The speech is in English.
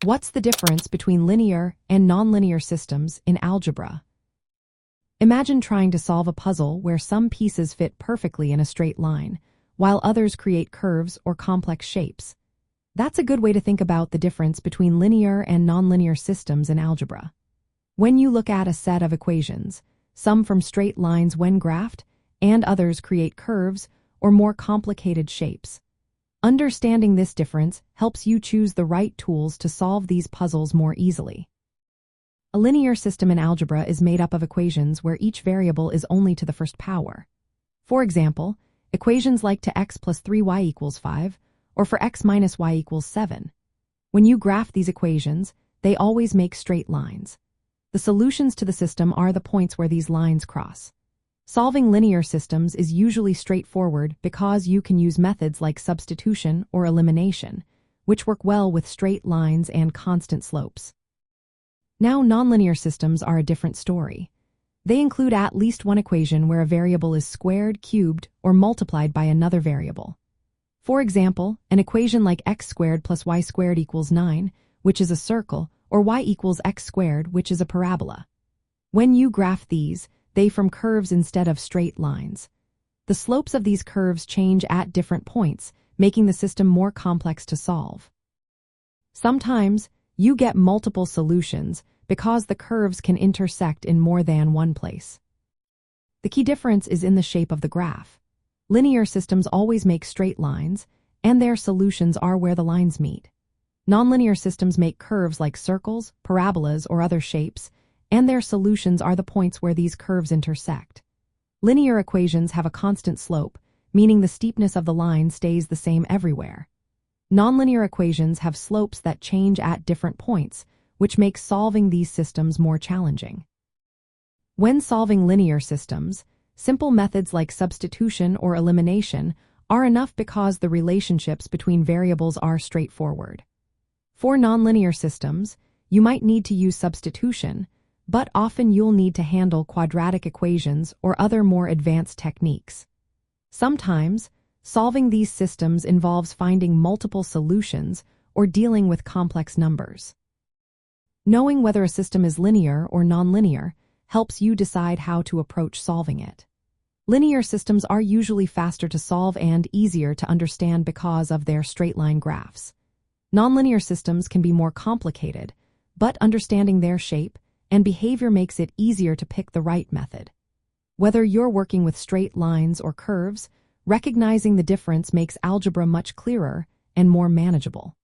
What's the difference between linear and nonlinear systems in algebra? Imagine trying to solve a puzzle where some pieces fit perfectly in a straight line, while others create curves or complex shapes. That's a good way to think about the difference between linear and nonlinear systems in algebra. When you look at a set of equations, some form straight lines when graphed, and others create curves or more complicated shapes. Understanding this difference helps you choose the right tools to solve these puzzles more easily. A linear system in algebra is made up of equations where each variable is only to the first power. For example, equations like to x plus 3y equals 5, or for x minus y equals 7. When you graph these equations, they always make straight lines. The solutions to the system are the points where these lines cross. Solving linear systems is usually straightforward because you can use methods like substitution or elimination, which work well with straight lines and constant slopes. Now, nonlinear systems are a different story. They include at least one equation where a variable is squared, cubed, or multiplied by another variable. For example, an equation like x squared plus y squared equals 9, which is a circle, or y equals x squared, which is a parabola. When you graph these, they form curves instead of straight lines. The slopes of these curves change at different points, making the system more complex to solve. Sometimes, you get multiple solutions because the curves can intersect in more than one place. The key difference is in the shape of the graph. Linear systems always make straight lines, and their solutions are where the lines meet. Nonlinear systems make curves like circles, parabolas, or other shapes, and their solutions are the points where these curves intersect. Linear equations have a constant slope, meaning the steepness of the line stays the same everywhere. Nonlinear equations have slopes that change at different points, which makes solving these systems more challenging. When solving linear systems, simple methods like substitution or elimination are enough because the relationships between variables are straightforward. For nonlinear systems, you might need to use substitution, but often you'll need to handle quadratic equations or other more advanced techniques. Sometimes, solving these systems involves finding multiple solutions or dealing with complex numbers. Knowing whether a system is linear or nonlinear helps you decide how to approach solving it. Linear systems are usually faster to solve and easier to understand because of their straight-line graphs. Nonlinear systems can be more complicated, but understanding their shape and behavior makes it easier to pick the right method. Whether you're working with straight lines or curves, recognizing the difference makes algebra much clearer and more manageable.